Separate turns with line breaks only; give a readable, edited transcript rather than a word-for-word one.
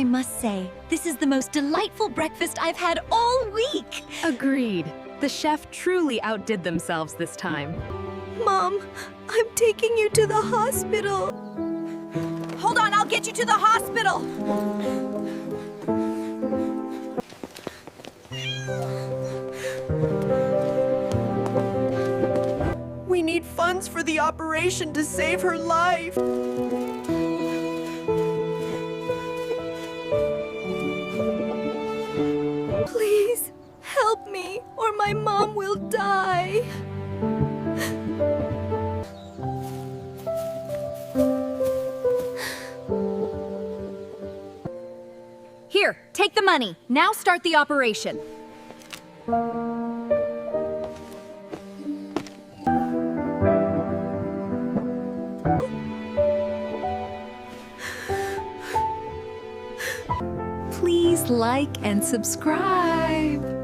I must say, this is the most delightful breakfast I've had all week.
Agreed. The chef truly outdid themselves this time.
Mom, I'm taking you to the hospital. Hold on, I'll get you to the hospital.
We need funds for the operation to save her life.
Please, help me, or my mom will die.
Here, take the money. Now start the operation.
Please like and subscribe.